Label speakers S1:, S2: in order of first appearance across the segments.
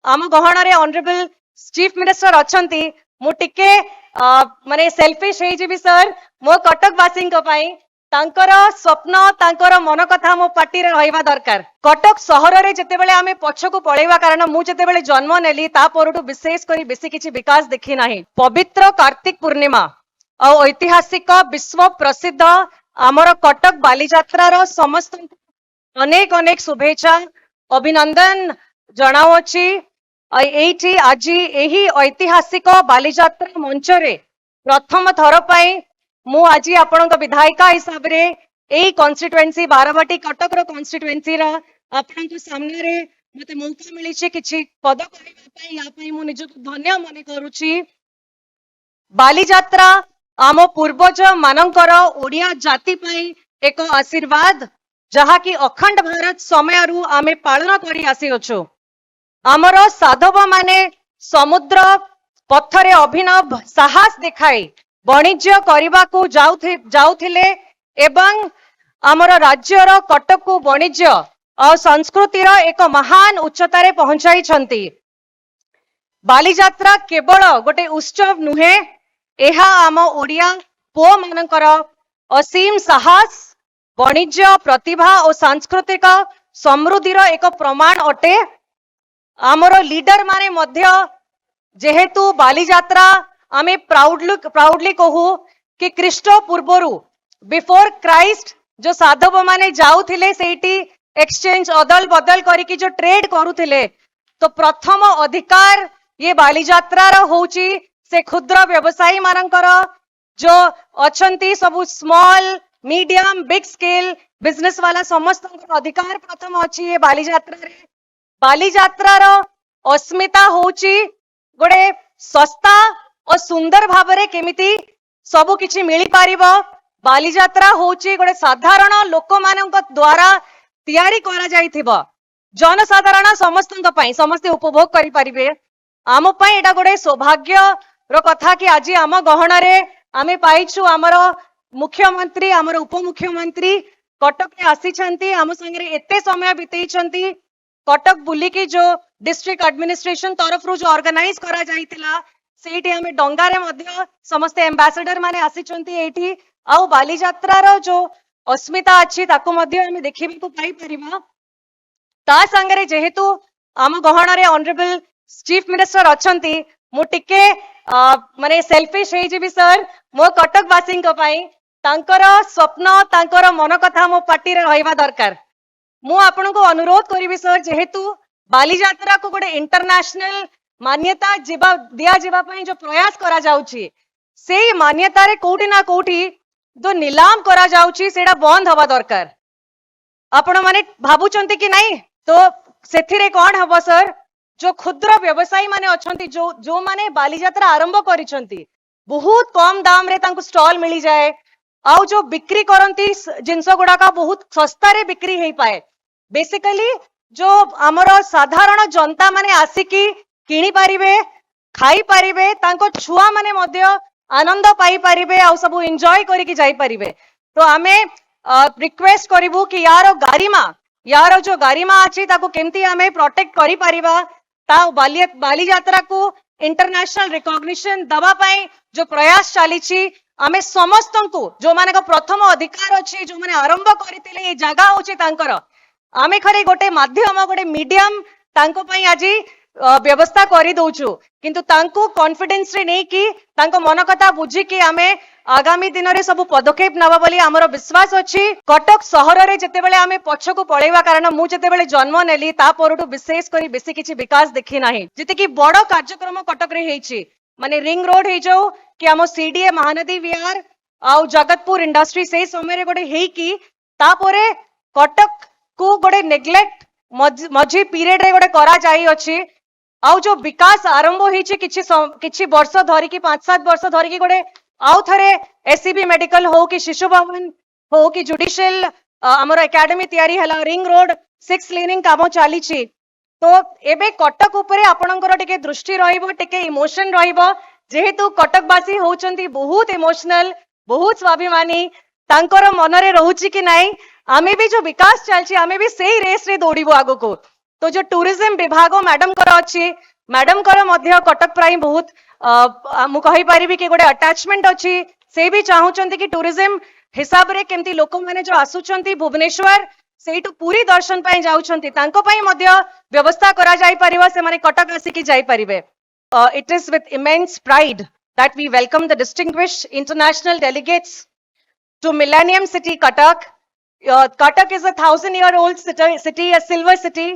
S1: आम गहणार honourable chief minister अच्छंती मु टिके माने सेल्फिश हे जिबी सर मो कटकवासी तांकर स्वप्न तांकर मन कथा मो पार्टी रे रहिबा दरकार। कटक सहर रे जेतेबेले आमे पछकु पळेबा कारण मु जेतेबेले जन्म नेली ता परटु विशेष करी बेसी किछि विकास देखि नाही। पवित्र कार्तिक पूर्णिमा और ऐतिहासिक विश्व प्रसिद्ध आमर कटक बालीजात्रा रो समस्त अनेक अनेक शुभेच्छा अभिनंदन जणावछि। एठी आज एही ऐतिहासिक बालीजात्रा मंच रे प्रथम थर पई मु आज आपनक विधायिका हिसाब रे एही कॉन्स्टिट्युएंसी बाराबाटी कटक रो कॉन्स्टिट्युएंसी रा आपनक सामने रे मते मौका मिली छे किछि पद करिबा पई या पई मु निजको धन्य माने करूछि। बालीजात्रा आम पूर्वज मानकर ओडिया जाति पई एक आशीर्वाद जहा कि अखंड भारत समय रु आमे पालन करी आसी अछु। आमर साधव माने समुद्र पथरे अभिनव साहस देखाई वाणिज्य करबा को जाउथिले एवं आमर राज्यर कटक को वाणिज्य और संस्कृतिर एक महान उच्चतारे पहुंचाई छंती। बालीजात्रा केवल गोटे उत्सव नुहे एहा आम ओडिया पुओ मानकर असीम साहस वाणिज्य प्रतिभा और सांस्कृतिक समृद्धिर एक प्रमाण अटे। आमर लीडर माने मध्य जेहेतु बालीजात्रा आमे प्राउडली कहू कि ख्रीष्ट पूर्वरु बिफोर क्राइस्ट जो साधव माने जाउथिले सेठी एक्सचेंज अदल बदल करिकी जो ट्रेड करुथिले तो प्रथम अधिकार ये बालीजात्रा रो होची से क्षुद्र व्यवसायी मानकर जो अछंती सब small medium big scale business वाला समस्त अधिकार प्रथम अछि ये बालीजात्रा रे। बालीजात्रा रो अस्मिता होची गोटे सस्ता और सुंदर भावरे केमिति सबु किछि मिली पारिबो। बालीजात्रा होची गोटे साधारण लोक मानक द्वारा तयारी करा जाइथिबो जनसाधारण समस्तक पई समस्त उपभोग करि परिबे। आम पई एटा गोटे सौभाग्य रो कथा कि आज आम गहना रे आमे पाइछु आमर मुख्यमंत्री आमर उपमुख्यमंत्री कटक रे आसी छंती आम संगे एते समय बितेई छंती। कटक बुली की जो डिस्ट्रिक्ट एडमिनिस्ट्रेशन तरफ रु जो ऑर्गेनाइज करा जाइतिला सेठी हमें डंगा रे मध्य समस्त एम्बेसडर माने आसी छंती एठी आउ बालीजात्रा रो जो अस्मिता अछि ताको मध्य हमें देखिबे को पाई परिबा। ता संगे जेहेतु आम गहना रे ऑनरेबल चीफ मिनिस्टर अच्छंती मु टिके माने सेल्फिश हे जिबी सर मो कटकवासी तांकर स्वप्न तांकर मन कथा मो पार्टी रे रहिबा दरकार। मु आपन को अनुरोध करिबी सर जेहेतु बालीजात्रा को गोटे इंटरनेशनल मान्यता दिया जिबा पई जो प्रयास करा जाउची सेही मान्यता रे कोठी ना कोठी जो नीलाम करा जाउची सेडा बंद हवा दरकार। आपण माने भाबुचंती कि नहीं तो सेथिरे कोन हबो सर जो क्षुद्र व्यवसायी माने अछंती जो माने बालीजात्रा आरंभ करिसंती बहुत कम दाम रे तांको स्टॉल मिली जाए आउ जो बिक्री करंती जिंस गुडा का बहुत सस्ता रे बिक्री हेई पाए। बेसिकली जो आमर साधारण जनता माने आसिकी किणी पारिबे खाई पारिबे तांको छुआ माने मध्य आनंद पाई पारिबे आउ सब एंजॉय करिकी जाई पारिबे। तो आमे रिक्वेस्ट करिवु कि यार जो गारिमा अछि ताको केमती आमे प्रोटेक्ट करि पारिबा ता बालीजात्रा को इंटरनेशनल रिकॉग्निशन दबा पाई जो प्रयास चली आमे समस्त को जो माने प्रथम अधिकार अछि जो माने आरंभ करथिले ए जगह होछि तांकर आमे खरे गोटे माध्यम गोटे मीडियम तांको पई आज व्यवस्था करि दउछु किंतु तांको कॉन्फिडेंस रे नै कि तांको मन कथा बुझी कि आमे आगामी दिन रे सब पदक्षेप नबा बोली हमर विश्वास अछि। कटक सहर रे जेतेबेले आमे पछको पळेवा कारण मु जेतेबेले जन्म नेली ता परटु विशेष करी बेसी किछि विकास देखि नाही जते कि बड़ कार्यक्रम कटक रे हेछि माने रिंग रोड हे जाऊ कि हम सीडीए महानदी विहार आउ जगतपुर इंडस्ट्री से समय रे गोटे हेई कि तापरे कटक को गोटे नेग्लेक्ट मझी पीरियड रे गोटे करा जाई अछि आउ जो विकास आरंभ होइछि किछि वर्ष धरि कि 5-7 वर्ष धरि कि गोटे आउ थरे एससीबी मेडिकल हो कि शिशु भवन हो कि जुडिशियल हमर एकेडमी तयारी हला रिंग रोड 6 लेनिंग काम चली छी। तो एबे कटक ऊपर आपनकर टिके दृष्टि रहिबो टिके इमोशन रहिबो जेहेतु कटकवासी होचंती बहुत इमोशनल बहुत स्वाभिमानी तांकर मन रे रहउची कि नाही आमे भी जो विकास चलची आमे भी सेही रेस रे दौड़ीबो आगो को। तो जो टूरिज्म विभाग मैडम कर अच्छी मैडम कर मध्य कटक प्राय बहुत मु कहि परिबी कि गोटे अटैचमेंट अच्छी से भी चाहूचंती कि टूरिज्म हिसाब रे केमती लोक माने जो आसुचंती भुवनेश्वर सेठू पूरी दर्शन पाई जाउचंती तांको पाई मध्य व्यवस्था करा जाई परिबा से माने कटक आसी की जाई परिबे it is with immense pride that we welcome the distinguished international delegates to Millennium City Cuttack. Cuttack is a 1,000-year-old city, a silver city,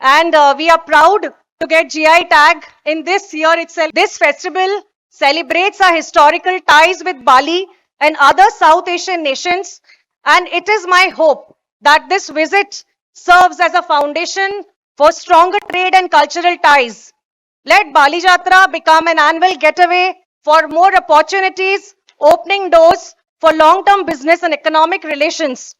S1: and we are proud to get GI tag in this year itself. This festival celebrates our historical ties with Bali and other South Asian nations, and it is my hope that this visit serves as a foundation for stronger trade and cultural ties. Let Bali Jatra become an annual getaway for more opportunities, opening doors for long-term business and economic relations.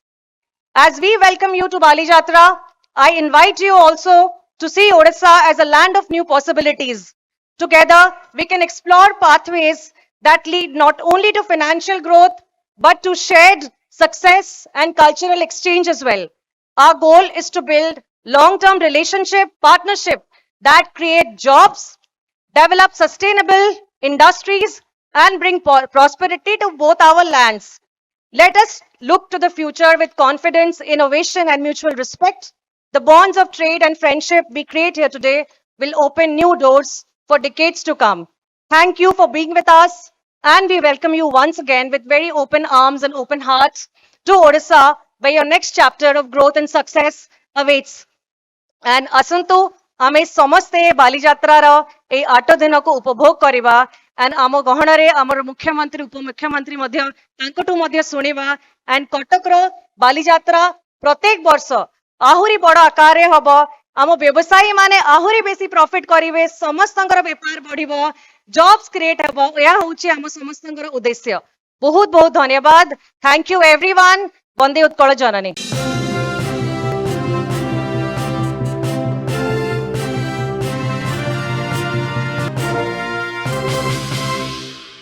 S1: As we welcome you to Bali Jatra, I invite you also to see Odisha as a land of new possibilities. Together, we can explore pathways that lead not only to financial growth, but to shared success and cultural exchange as well. Our goal is to build long-term partnership that create jobs, develop sustainable industries, and bring prosperity to both our lands. Let us look to the future with confidence, innovation, and mutual respect. The bonds of trade and friendship we create here today will open new doors for decades to come. Thank you for being with us, and we welcome you once again with very open arms and open hearts to Odisha, where your next chapter of growth and success awaits. And asantu आमे समस्ते बालीजात्रार ए 8 दिन को उपभोग करिबा and आम गहन रे आमर मुख्यमंत्री उपमुख्यमंत्री मध्य तांकटू मध्य सुनिबा एंड कटक रो बालीजात्रा प्रत्येक वर्ष आहुरी बड़ आकार रे हबो आम व्यवसायी माने आहुरी बेसी प्रॉफिट करिवे समस्तंकर व्यापार बढ़िबो जॉब्स क्रिएट हबो या होची आम समस्तंकर उद्देश्य बहुत बहुत धन्यवाद thank you everyone Vande Utkal Janani.